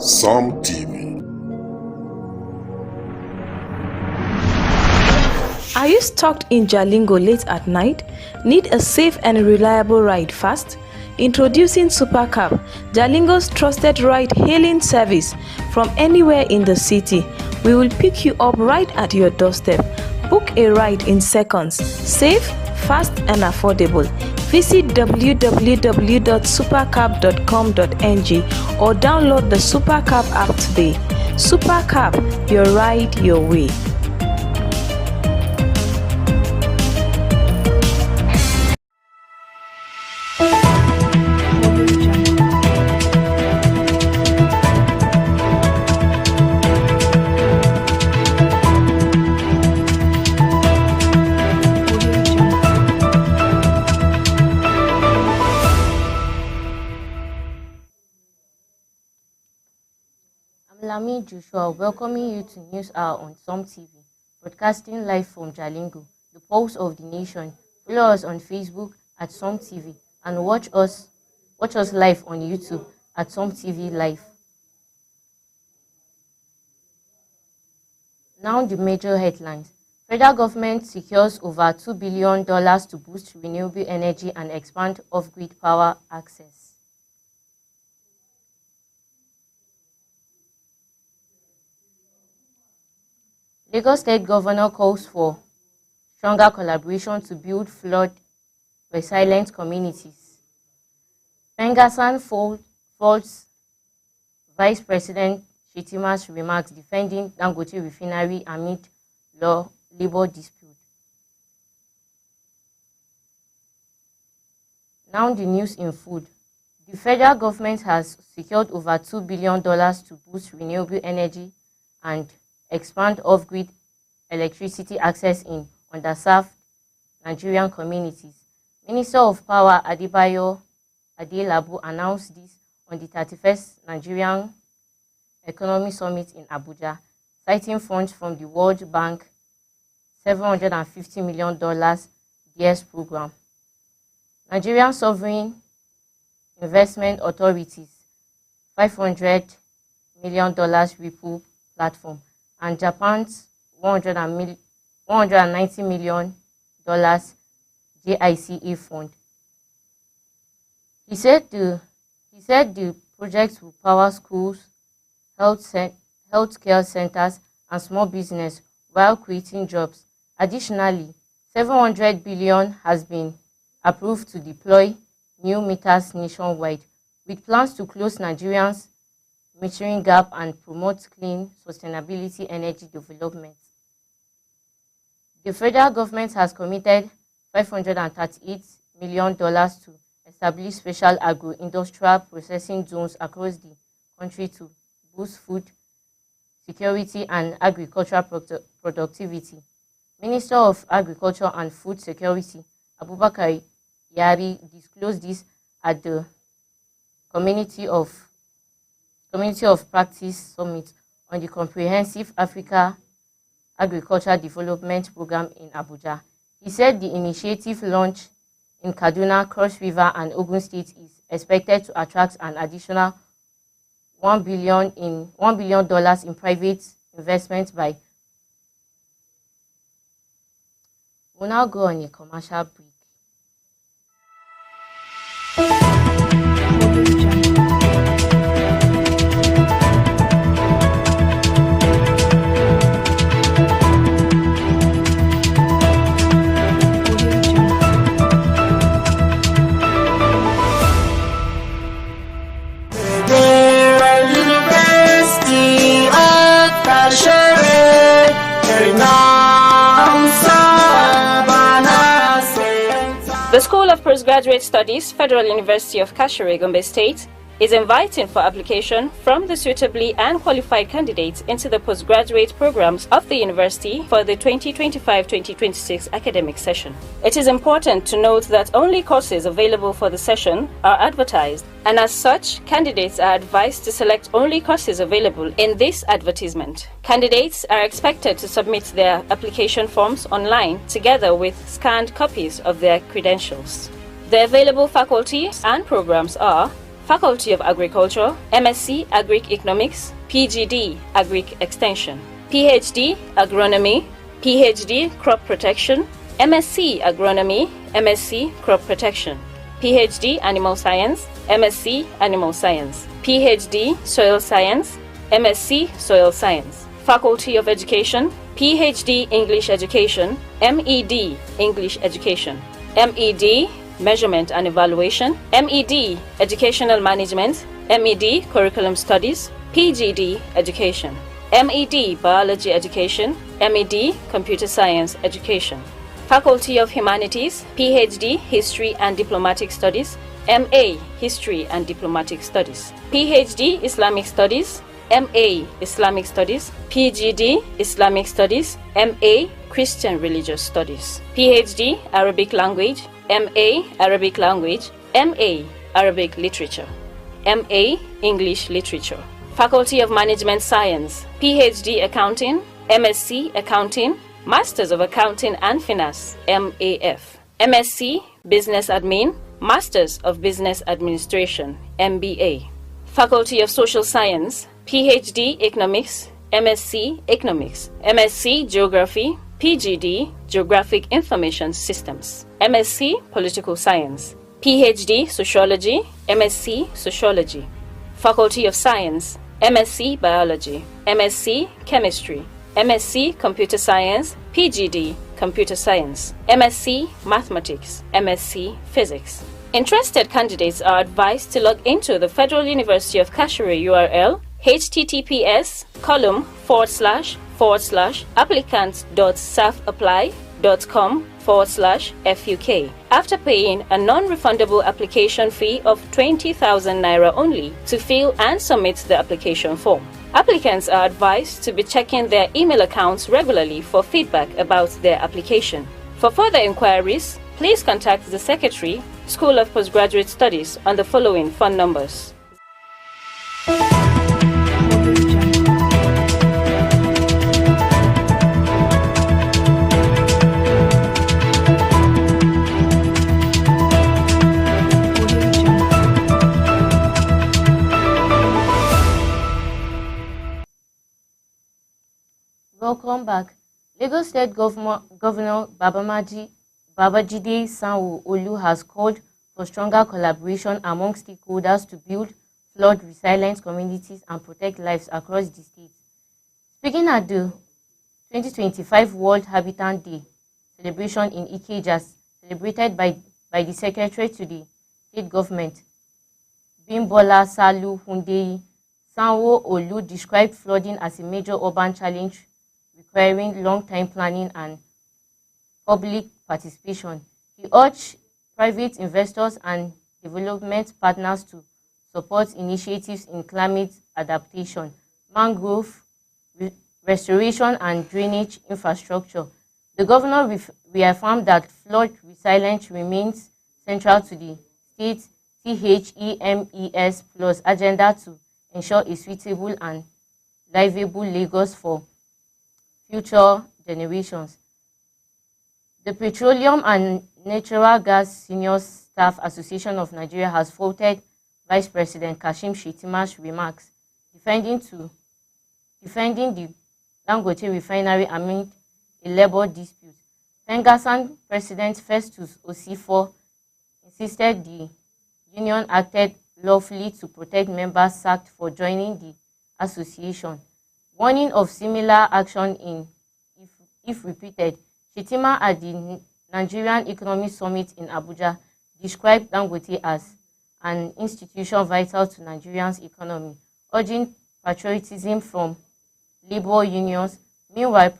Some TV. Are you stuck in Jalingo late at night? Need a safe and reliable ride fast? Introducing Supercab, Jalingo's trusted ride-hailing service from anywhere in the city. We will pick you up right at your doorstep. Book a ride in seconds. Safe, fast and affordable. Visit www.supercab.com.ng or download the Supercab app today. Supercab, your ride your way. Lami Joshua welcoming you to News Hour on Some TV, broadcasting live from Jalingo, the pulse of the nation. Follow us on Facebook at Some TV and watch us live on YouTube at Some TV Live. Now the major headlines. Federal government secures over $2 billion to boost renewable energy and expand off-grid power access. Lagos State Governor calls for stronger collaboration to build flood-resilient communities. Pengassan faults Vice President Shettima's remarks defending Dangote Refinery amid labor dispute. Now the news in food. The federal government has secured over $2 billion to boost renewable energy and expand off-grid electricity access in underserved Nigerian communities. Minister of Power Adebayo Adelabu announced this on the 31st Nigerian Economy Summit in Abuja, citing funds from the World Bank $750 million DS program. Nigerian Sovereign Investment Authorities $500 million Ripple platform and Japan's $190 million JICA fund. He said the projects will power schools, healthcare centers, and small business while creating jobs. Additionally, $700 billion has been approved to deploy new meters nationwide, with plans to close Nigerians' metering gap and promote clean, sustainability energy development. The federal government has committed $538 million to establish special agro-industrial processing zones across the country to boost food security and agricultural productivity. Minister of Agriculture and Food Security, Abubakar Yari, disclosed this at the Community of Practice Summit on the Comprehensive Africa Agricultural Development Program in Abuja. He said the initiative launched in Kaduna, Cross River, and Ogun State is expected to attract an additional $1 billion in private investment by. We'll now go on a commercial break. The School of Postgraduate Studies, Federal University of Kashere, Gombe State, is inviting for application from the suitably and qualified candidates into the postgraduate programs of the university for the 2025-2026 academic session. It is important to note that only courses available for the session are advertised, and as such, candidates are advised to select only courses available in this advertisement. Candidates are expected to submit their application forms online together with scanned copies of their credentials. The available faculties and programs are Faculty of Agriculture, MSc Agric Economics, PGD Agric Extension, PhD Agronomy, PhD Crop Protection, MSc Agronomy, MSc Crop Protection, PhD Animal Science, MSc Animal Science, PhD Soil Science, MSc Soil Science. Faculty of Education, PhD English Education, MEd English Education, MEd Measurement and Evaluation, MEd Educational Management, MEd Curriculum Studies, PGD Education, MEd Biology Education, MEd Computer Science Education. Faculty of Humanities, PhD History and Diplomatic Studies, MA History and Diplomatic Studies, PhD Islamic Studies, MA Islamic Studies, PGD Islamic Studies, MA Christian Religious Studies, PhD Arabic Language, MA Arabic Language, MA Arabic Literature, MA English Literature. Faculty of Management Science, PhD Accounting, MSc Accounting, Masters of Accounting and Finance, MAF, MSc Business Admin, Masters of Business Administration, MBA. Faculty of Social Science, PhD Economics, MSc Economics, MSc Geography, PGD Geographic Information Systems, MSc Political Science, PhD Sociology, MSc Sociology. Faculty of Science, MSc Biology, MSc Chemistry, MSc Computer Science, PGD Computer Science, MSc Mathematics, MSc Physics. Interested candidates are advised to log into the Federal University of Kashere URL https://applicants.safapply.com/FUK after paying a non-refundable application fee of 20,000 naira only to fill and submit the application form. Applicants are advised to be checking their email accounts regularly for feedback about their application. For further inquiries, please contact the Secretary, School of Postgraduate Studies on the following phone numbers. Welcome back. Lagos State Governor Babajide Sanwo-Olu has called for stronger collaboration among stakeholders to build flood-resilient communities and protect lives across the state. Speaking at the 2025 World Habitat Day celebration in Ikeja, celebrated by the Secretary to the State Government, Bimbola Salu Hundeyi, Sanwo-Olu described flooding as a major urban challenge requiring long-term planning and public participation. He urged private investors and development partners to support initiatives in climate adaptation, mangrove restoration, and drainage infrastructure. The governor reaffirmed that flood resilience remains central to the state's THEMES Plus agenda to ensure a suitable and livable Lagos for future generations. The Petroleum and Natural Gas Senior Staff Association of Nigeria has faulted Vice President Kashim Shettima's remarks defending the Dangote refinery amid a labor dispute. Pengassan President Festus Osifo insisted the union acted lawfully to protect members sacked for joining the association, warning of similar action if repeated. Shettima at the Nigerian Economic Summit in Abuja described Dangote as an institution vital to Nigeria's economy, urging patriotism from labor unions. Meanwhile,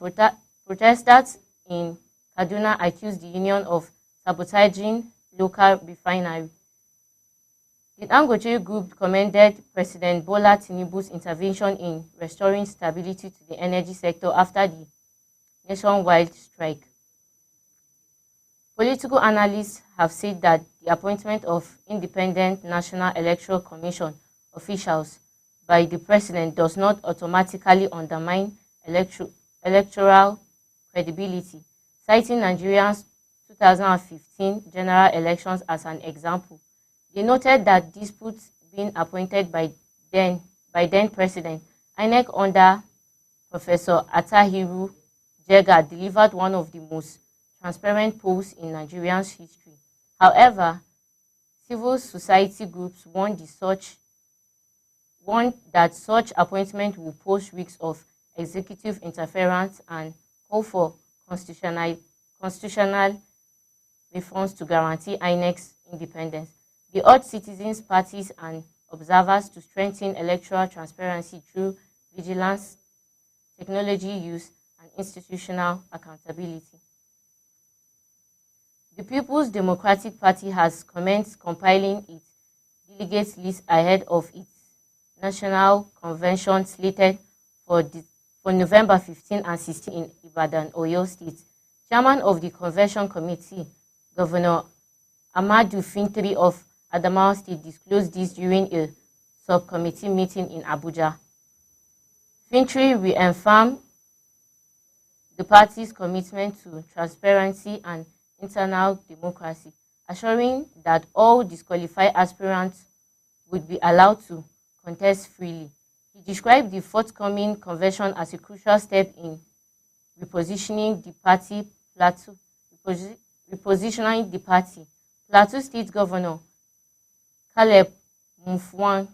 protesters in Kaduna accused the union of sabotaging local refinery. The Dangote Group commended President Bola Tinubu's intervention in restoring stability to the energy sector after the nationwide strike. Political analysts have said that the appointment of independent National Electoral Commission officials by the president does not automatically undermine electoral credibility, citing Nigeria's 2015 general elections as an example. They noted that disputes being appointed by then President, INEC under Professor Atahiru Jega delivered one of the most transparent polls in Nigeria's history. However, civil society groups warned that such appointment will pose risks of executive interference and call for constitutional reforms to guarantee INEC's independence. They urged citizens, parties, and observers to strengthen electoral transparency through vigilance, technology use, and institutional accountability. The People's Democratic Party has commenced compiling its delegates list ahead of its national convention slated for November 15 and 16 in Ibadan, Oyo State. Chairman of the convention committee, Governor Amadu Fintri of Adamawa State, disclosed this during a subcommittee meeting in Abuja. Fintri reaffirmed the party's commitment to transparency and internal democracy, assuring that all disqualified aspirants would be allowed to contest freely. He described the forthcoming convention as a crucial step in repositioning the party. Plateau State Governor Caleb Mufwang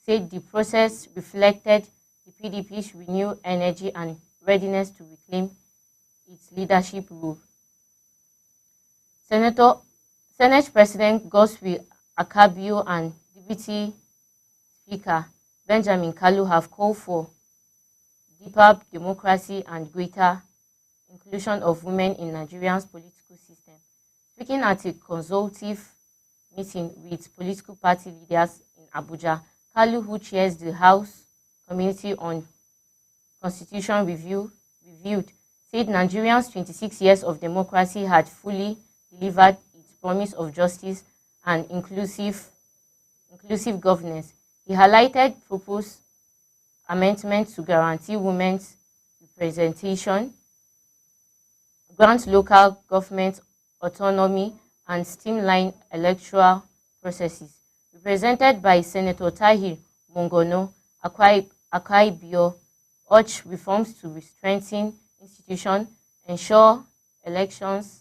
said the process reflected the PDP's renewed energy and readiness to reclaim its leadership role. Senate President Godswill Akpabio and Deputy Speaker Benjamin Kalu have called for deeper democracy and greater inclusion of women in Nigeria's political system. Speaking at a consultative meeting with political party leaders in Abuja, Kalu, who chairs the House Committee on Constitution reviewed, said Nigeria's 26 years of democracy had fully delivered its promise of justice and inclusive governance. He highlighted proposed amendments to guarantee women's representation, grant local government autonomy, and streamline electoral processes. Represented by Senator Tahir Mongono, Akpabio urged reforms to strengthen institutions, ensure elections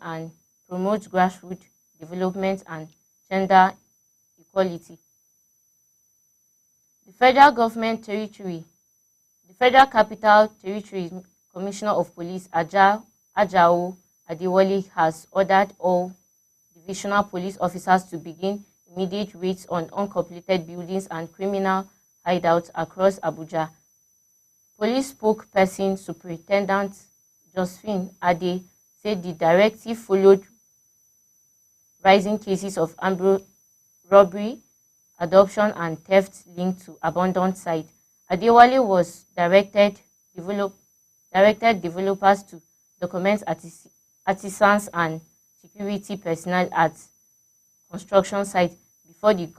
and promote grassroots development and gender equality. The Federal Capital Territory Commissioner of Police Ajao Adewale has ordered all divisional police officers to begin immediate raids on uncompleted buildings and criminal hideouts across Abuja. Police spokesperson Superintendent Josephine Ade said the directive followed rising cases of armed robbery, adoption, and theft linked to abandoned sites. Adewale was directed developers to document artisans and security personnel at construction sites before the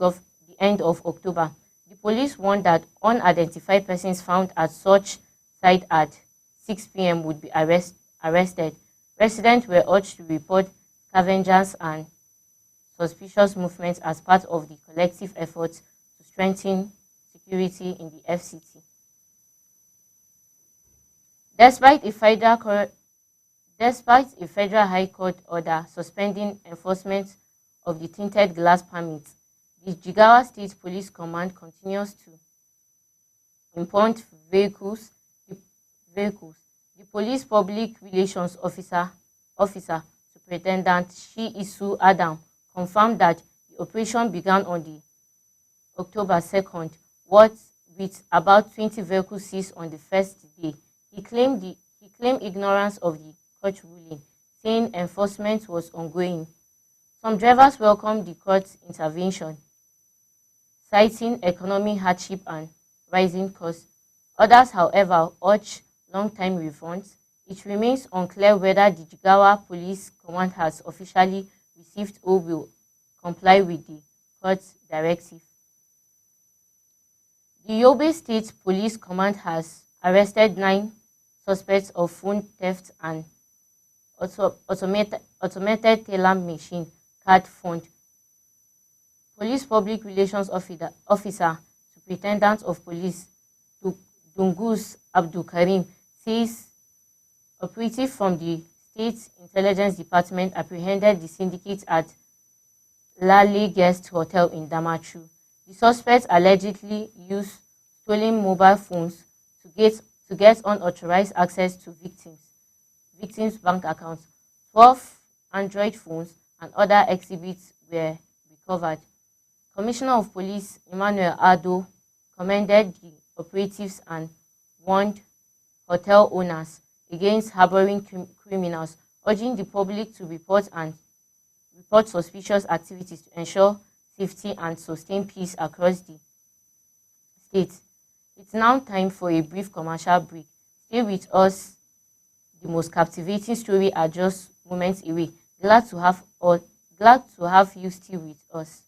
end of October. The police warned that unidentified persons found at such site at 6 p.m. would be arrested. Residents were urged to report scavengers and suspicious movements as part of the collective efforts to strengthen security in the FCT. Despite a federal high court order suspending enforcement of the tinted glass permits, the Jigawa State Police Command continues to impound vehicles. The police public relations officer Superintendent Shiisu Adam confirmed that the operation began on the October 2nd, with about 20 vehicles seized on the first day. He claimed ignorance of the court ruling, saying enforcement was ongoing. Some drivers welcomed the court's intervention, citing economic hardship and rising costs. Others, however, urged long-time refunds. It remains unclear whether the Jigawa Police Command has officially received or will comply with the court's directive. The Yobe State Police Command has arrested 9 suspects of phone theft and automated teller machine card fraud. Police Public Relations Officer, Superintendent of Police, Dungus Abdul Karim, says operatives from the State Intelligence Department apprehended the syndicate at Lale Guest Hotel in Damaturu. The suspects allegedly used stolen mobile phones to get unauthorized access to victims' bank accounts. 12 Android phones and other exhibits were recovered. Commissioner of Police Emmanuel Ado commended the operatives and warned hotel owners against harboring criminals, urging the public to report suspicious activities to ensure safety and sustain peace across the state. It's now time for a brief commercial break. Stay with us. The most captivating story are just moments away. Glad to have you still with us.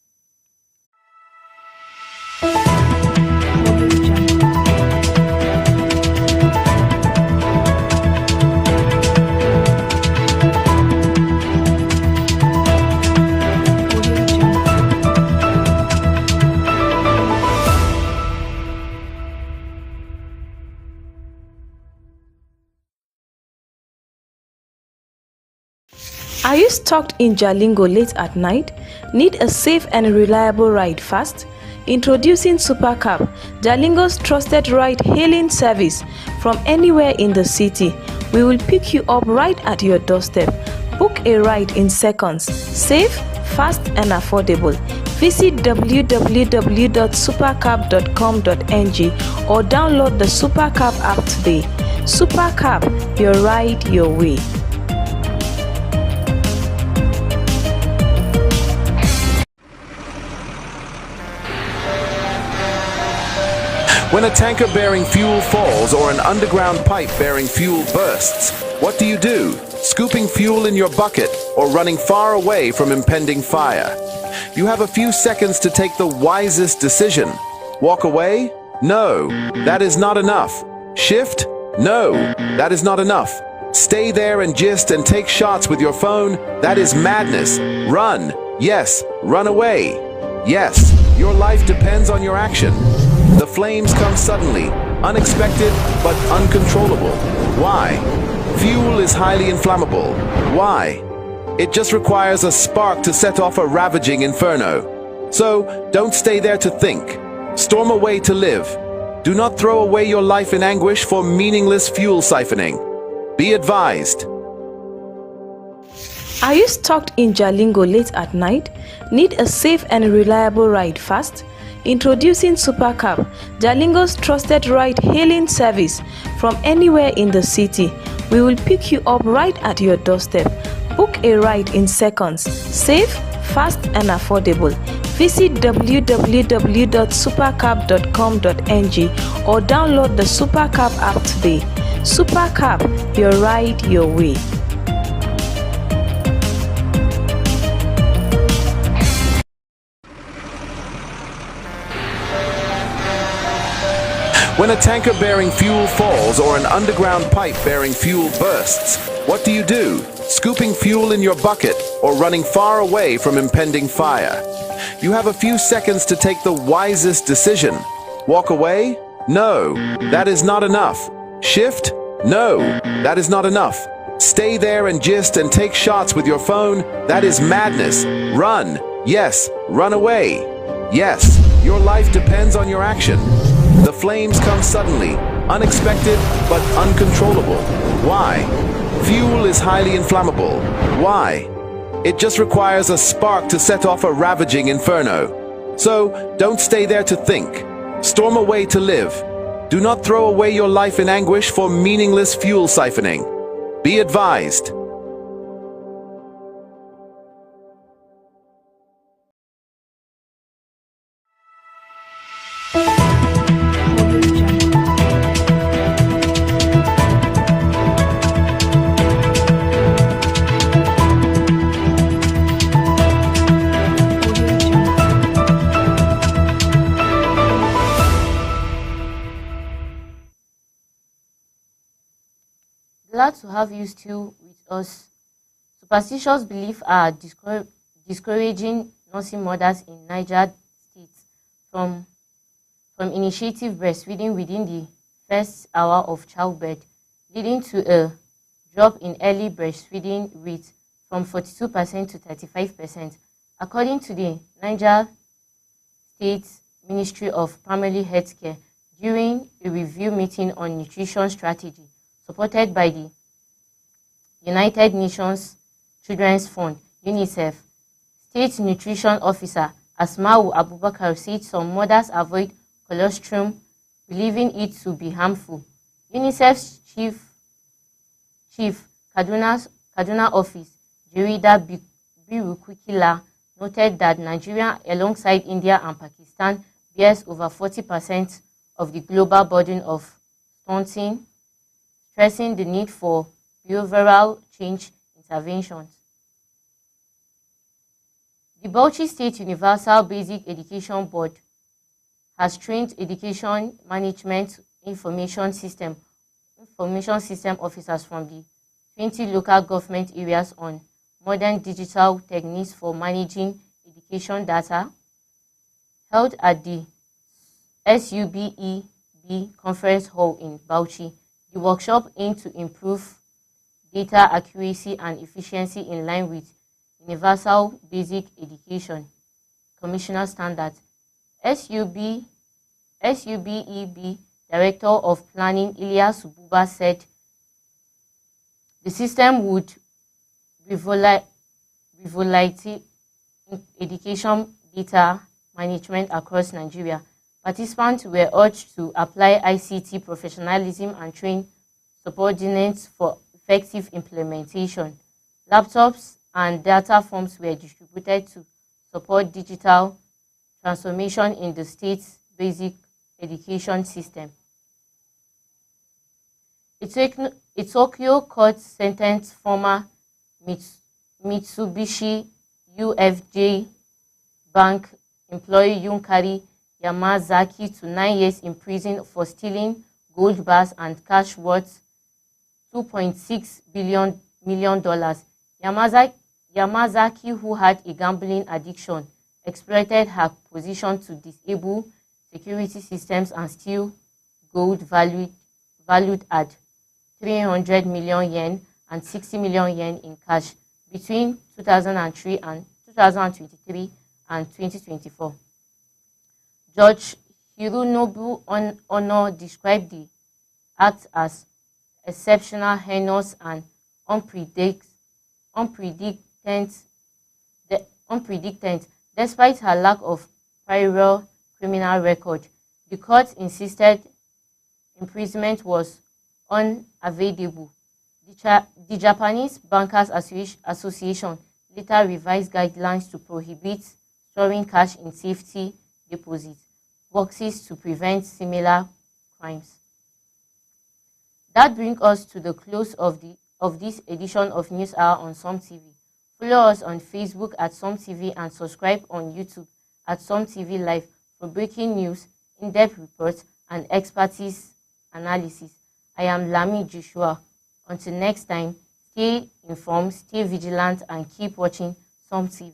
Are you stuck in Jalingo late at night? Need a safe and reliable ride fast? Introducing Supercab, Jalingo's trusted ride-hailing service from anywhere in the city. We will pick you up right at your doorstep. Book a ride in seconds. Safe, fast and affordable. Visit www.supercab.com.ng or download the Supercab app today. Supercab, your ride your way. When a tanker bearing fuel falls or an underground pipe bearing fuel bursts, what do? Scooping fuel in your bucket or running far away from impending fire? You have a few seconds to take the wisest decision. Walk away? No, that is not enough. Shift? No, that is not enough. Stay there and gist and take shots with your phone? That is madness. Run. Yes, run away. Yes, your life depends on your action. The flames come suddenly, unexpected but uncontrollable. Why? Fuel is highly inflammable. Why? It just requires a spark to set off a ravaging inferno. So, don't stay there to think. Storm away to live. Do not throw away your life in anguish for meaningless fuel siphoning. Be advised. Are you stuck in Jalingo late at night? Need a safe and reliable ride fast? Introducing Supercab, Jalingo's trusted ride-hailing service from anywhere in the city. We will pick you up right at your doorstep. Book a ride in seconds. Safe, fast and affordable. Visit www.supercab.com.ng or download the Supercab app today. Supercab, your ride your way. When a tanker bearing fuel falls or an underground pipe bearing fuel bursts, what do? Scooping fuel in your bucket or running far away from impending fire? You have a few seconds to take the wisest decision. Walk away? No, that is not enough. Shift? No, that is not enough. Stay there and gist and take shots with your phone? That is madness. Run. Yes, run away. Yes, your life depends on your action. The flames come suddenly, unexpected but uncontrollable. Why? Fuel is highly inflammable. Why? It just requires a spark to set off a ravaging inferno. So, don't stay there to think. Storm away to live. Do not throw away your life in anguish for meaningless fuel siphoning. Be advised. Glad to have you still with us. Superstitious beliefs are discouraging nursing mothers in Niger State from initiative breastfeeding within the first hour of childbirth, leading to a drop in early breastfeeding rate from 42% to 35%, according to the Niger State Ministry of Primary Health Care during a review meeting on nutrition strategy supported by the United Nations Children's Fund, UNICEF. State Nutrition Officer Asma'u Abubakar said some mothers avoid colostrum, believing it to be harmful. UNICEF's chief Kaduna office, Jerida Birukwikila, noted that Nigeria, alongside India and Pakistan, bears over 40% of the global burden of stunting, stressing the need for behavioral change interventions. The Bauchi State Universal Basic Education Board has trained education management information system officers from the 20 local government areas on modern digital techniques for managing education data, held at the SUBEB Conference Hall in Bauchi. The workshop aimed to improve data accuracy and efficiency in line with Universal Basic Education Commissioner standards. SUBEB Director of Planning Ilyas Buba said the system would revolutionize education data management across Nigeria. Participants were urged to apply ICT professionalism and train subordinates for effective implementation. Laptops and data forms were distributed to support digital transformation in the state's basic education system. A Tokyo court sentenced former Mitsubishi UFJ Bank employee Yunkari Yamazaki to 9 years in prison for stealing gold bars and cash worth $2.6 million. Yamazaki, who had a gambling addiction, exploited her position to disable security systems and steal gold valued at 300 million yen and 60 million yen in cash between 2003 and 2023 and 2024. Judge Hironobu Ono described the act as exceptional, heinous, and unpredicted. Despite her lack of prior criminal record, the court insisted imprisonment was unavoidable. The Japanese Bankers Association later revised guidelines to prohibit storing cash in safety deposit boxes to prevent similar crimes. That brings us to the close of this edition of News Hour on Som TV. Follow us on Facebook at Som TV and subscribe on YouTube at Som TV Live for breaking news, in-depth reports, and expertise analysis. I am Lami Joshua. Until next time, stay informed, stay vigilant, and keep watching Som TV.